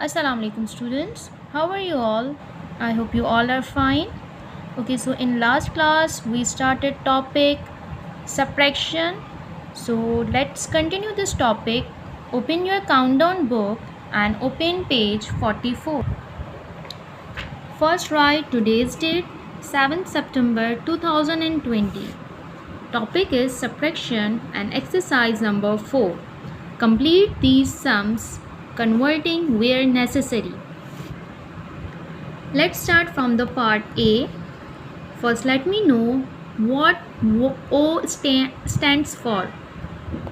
Assalamu alaikum students. How are you all? I hope you all are fine. Okay, so in last class we started topic subtraction. So let's continue this topic. Open your countdown book and open page 44. First write today's date 7th September 2020. Topic is subtraction and exercise number 4. Complete these sums converting where necessary. Let's start from the part A. First, let me know what O stands for.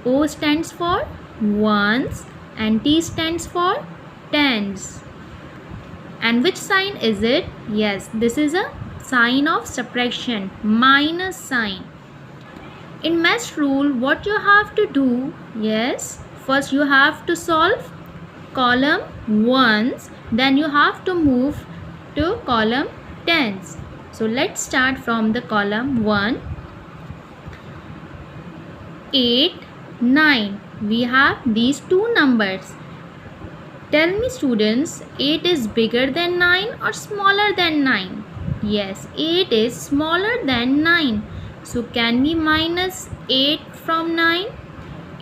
O stands for ones and T stands for tens. And which sign is it? Yes, this is a sign of subtraction, minus sign. In math rule, what you have to do? Yes, first you have to solve column ones, then you have to move to column tens. So let's start from the column 1. 8, 9. We have these two numbers. Tell me students, 8 is bigger than 9 or smaller than 9? Yes, 8 is smaller than 9. So can we minus 8 from 9?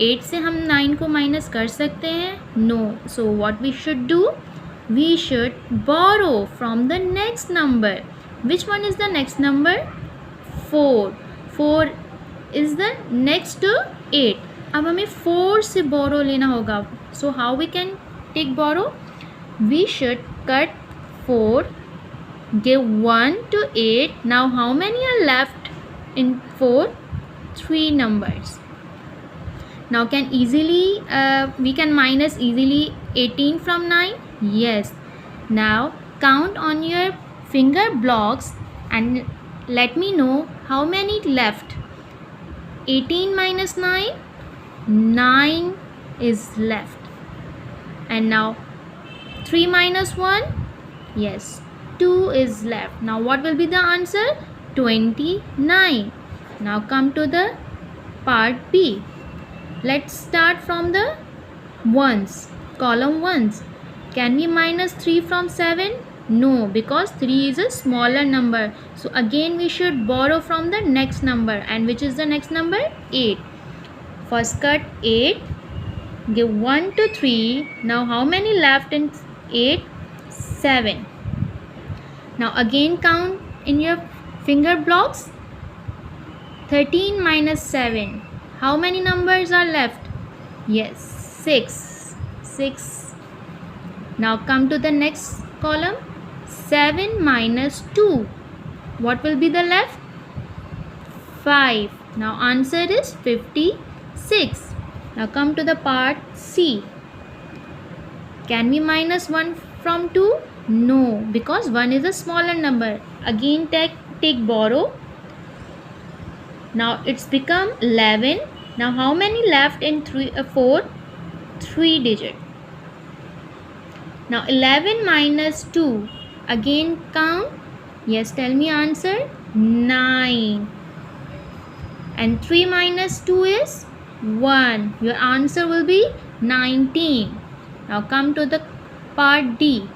8 से हम 9 को minus कर सकते हैं? No. So what we should do? We should borrow from the next number. Which one is the next number? 4. 4 is the next to 8. अब हमें 4 से borrow लेना होगा. So how we can take borrow? We should cut 4, give 1 to 8. Now how many are left in 4? 3 numbers. Now we can minus easily 18 from 9? Yes. Now count on your finger blocks and let me know how many left. 18 minus 9? 9 is left. And now 3 minus 1? Yes, 2 is left. Now what will be the answer? 29. Now come to the part B. Let's start from the ones, column ones. Can we minus 3 from 7? No, because 3 is a smaller number. So again we should borrow from the next number. And which is the next number? 8. First cut 8. Give 1 to 3. Now how many left in 8? 7. Now again count in your finger blocks. 13 minus 7. How many numbers are left? Yes, 6. 6. Now come to the next column. 7 minus 2. What will be the left? 5. Now answer is 56. Now come to the part C. Can we minus 1 from 2? No, because 1 is a smaller number. Again take borrow. Now it's become 11. Now how many left in 4? 3 digit. Now 11 minus 2. Again count. Yes, tell me answer. 9. And 3 minus 2 is 1. Your answer will be 19. Now come to the part D.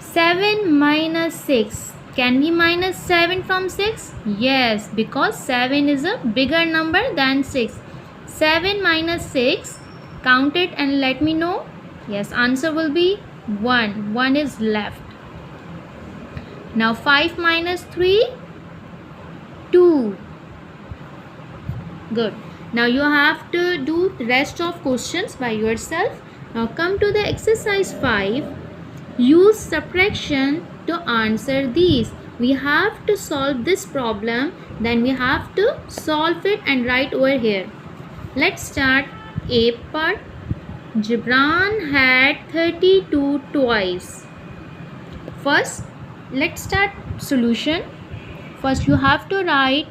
7 minus 6. Can we minus 7 from 6? Yes, because 7 is a bigger number than 6. 7 minus 6. Count it and let me know. Yes, answer will be 1. 1 is left. Now 5 minus 3. 2. Good. Now you have to do the rest of questions by yourself. Now come to the exercise 5. Use subtraction to answer these. We have to solve this problem, then we have to solve it and write over here. Let's start A part. Gibran had 32 toys. First, let's start solution. First you have to write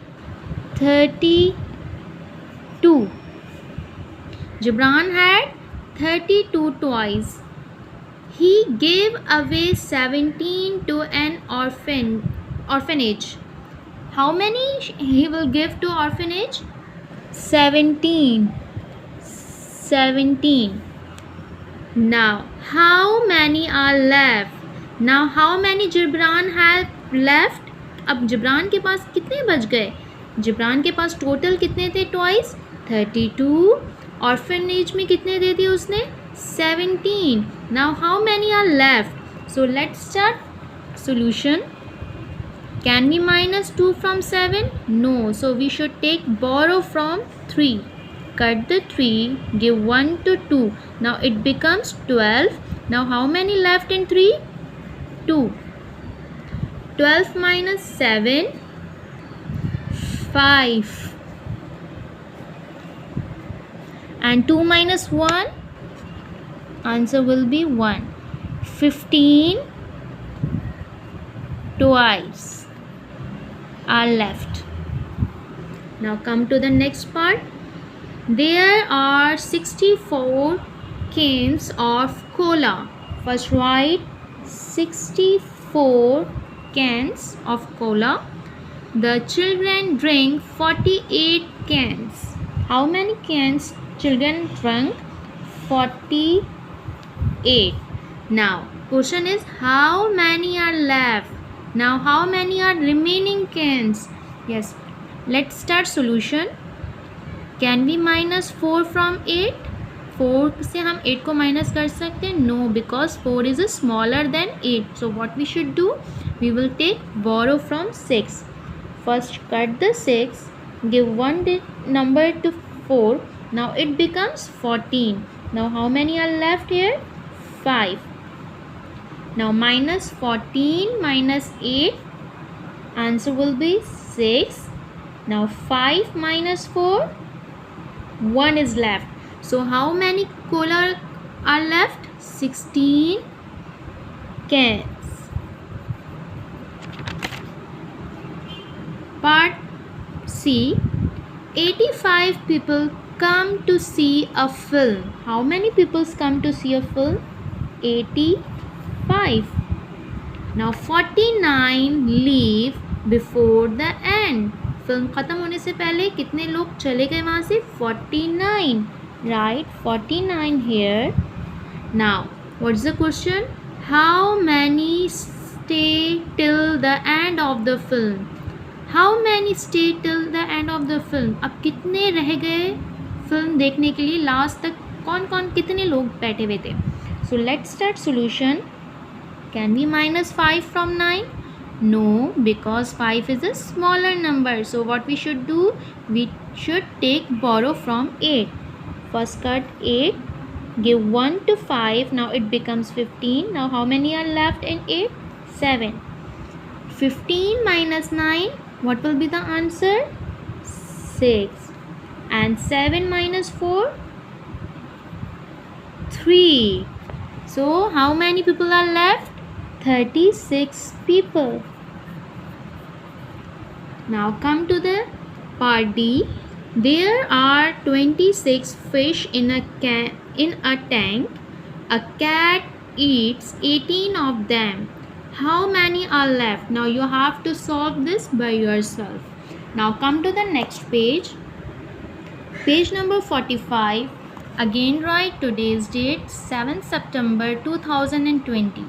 32. Gibran had 32 toys. He gave away 17 to an orphanage. How many he will give to orphanage? 17. Now, how many are left? Now, how many Gibran have left? अब जिब्रान के पास कितने बच गए? जिब्रान के पास total कितने थे toys? 32. Orphanage में कितने दे दिए उसने? 17. Now, how many are left? So, let's start solution. Can we minus 2 from 7? No. So, we should take borrow from 3. Cut the 3, give 1 to 2. Now it becomes 12. Now how many left in 3? 2. 12 minus 7, 5. And 2 minus 1, answer will be 1. 15 twice are left. Now come to the next part. There are 64 cans of cola. First write 64 cans of cola. The children drink 48 cans. How many cans children drank? 48. Now question is how many are left? Now how many are remaining cans? Yes, let's start solution. Can we minus 4 from 8? 4 से हम 8 को minus कर सकते हैं? No, because 4 is smaller than 8. So what we should do? We will take borrow from 6. First cut the 6, give one number to 4. Now it becomes 14. Now how many are left here? 5. Now minus 14 minus 8, answer will be 6. Now 5 minus 4, 1 is left. So how many cola are left? 16 cans. Part C. 85 people come to see a film. How many people come to see a film? 85. Now 49 leave before the end. Film ख़त्म होने से पहले कितने लोग चले गए वहाँ से? 49. Right, 49 here. Now, what's the question? How many stay till the end of the film? How many stay till the end of the film? अब कितने रह गए फिल्म देखने के लिए? लास्ट तक कौन कौन कितने लोग बैठे हुए थे? So let's start solution. Can we minus 5 from 9? No, because 5 is a smaller number. So what we should do? We should take borrow from 8. First cut 8, give 1 to 5. Now it becomes 15. Now how many are left in 8? 7. 15 minus 9, what will be the answer? 6. And 7 minus 4? 3. So how many people are left? 36 people. Now come to the part D. There are 26 fish in a tank. A cat eats 18 of them. How many are left? Now you have to solve this by yourself. Now come to the next page. Page number 45. Again write today's date, 7th September 2020.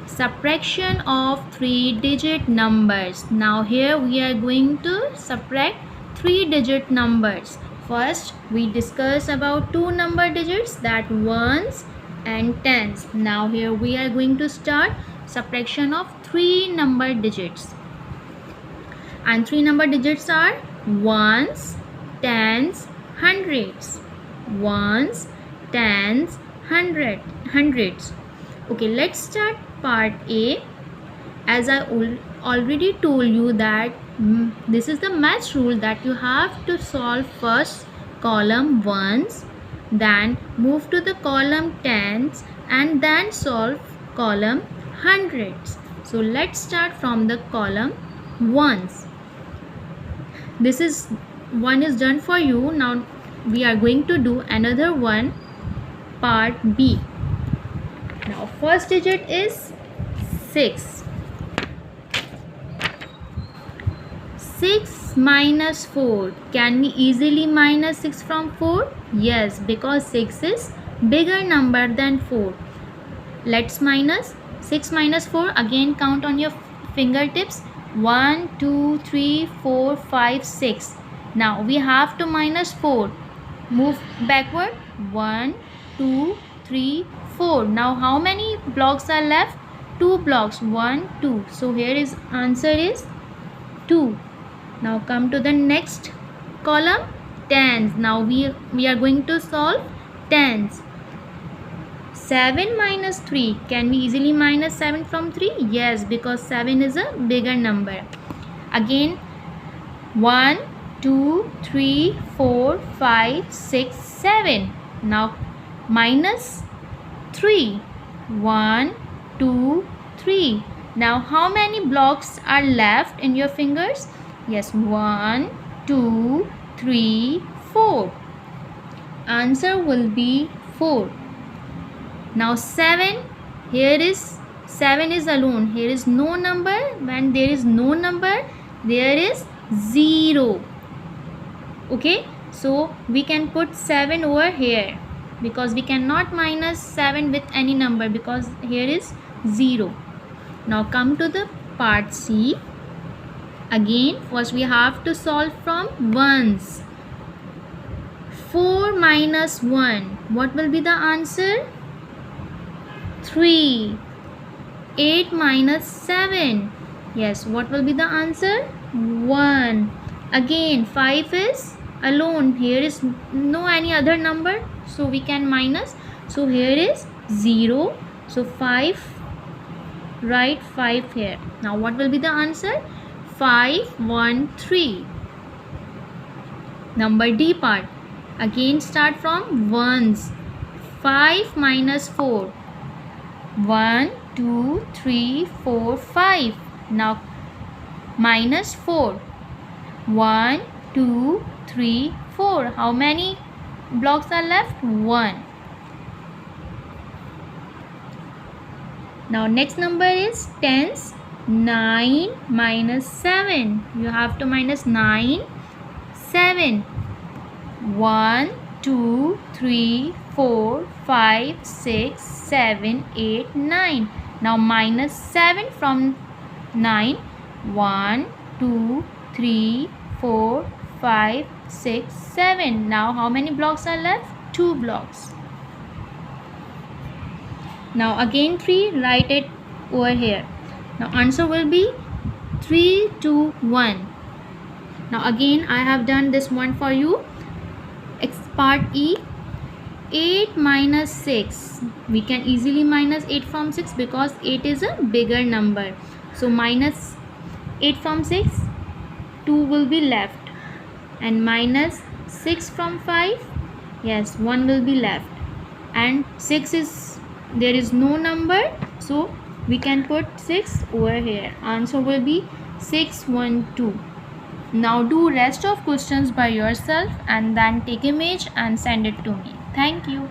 Subtraction of 3-digit numbers. Now here we are going to subtract 3-digit numbers. First we discuss about 2 number digits, that ones and tens. Now here we are going to start subtraction of 3 number digits. And 3 number digits are ones, tens, hundreds. Ones, tens, hundreds. Okay, let's start part A. As I already told you that this is the math rule, that you have to solve first column ones, then move to the column tens, and then solve column hundreds. So let's start from the column ones. This is one is done for you. Now we are going to do another one, part B. Now first digit is 6. 6 minus 4. Can we easily minus 6 from 4? Yes, because 6 is bigger number than 4. Let's minus 6 minus 4. Again count on your fingertips. 1, 2, 3, 4, 5, 6. Now we have to minus 4. Move backward. 1, 2, 3, 4. Now how many blocks are left? 2 blocks. 1, 2. So here is answer is 2. Now come to the next column. Tens. Now we are going to solve tens. 7 minus 3. Can we easily minus 7 from 3? Yes, because 7 is a bigger number. Again 1, 2, 3, 4, 5, 6, 7. Now minus 3. 1, 2, 3. Now how many blocks are left in your fingers? Yes, 1, 2, 3, 4. Answer will be 4. Now 7, here is 7 is alone. Here is no number. When there is no number, there is 0. Okay, so we can put 7 over here because we cannot minus 7 with any number because here is 0. Now come to the part C. Again, first we have to solve from ones. 4 minus 1. What will be the answer? 3. 8 minus 7. Yes, what will be the answer? 1. Again 5 is alone. Here is no any other number, so we can minus. So here is 0. So 5. Write 5 here. Now what will be the answer? 5, 1, 3. Number D part. Again start from ones. 5 minus 4. 1, 2, 3, 4, 5. Now minus 4. 1, 2, 3, 4. How many blocks are left? 1. Now next number is tens. 9 minus 7. You have to minus 9, 7. 1, 2, 3, 4, 5, 6, 7, 8, 9. Now minus 7 from 9. 1, 2, 3, 4, 5, 6, 7. Now how many blocks are left? 2 blocks. Now again 3, write it over here. Now answer will be 3, 2, 1. Now again I have done this one for you. Part E. 8 minus 6. We can easily minus 8 from 6 because 8 is a bigger number. So minus 8 from 6, 2 will be left. And minus 6 from 5, yes, 1 will be left. And 6 is, there is no number, so we can put 6 over here. Answer will be 6, 1, 2. Now do rest of questions by yourself and then take image and send it to me. Thank you.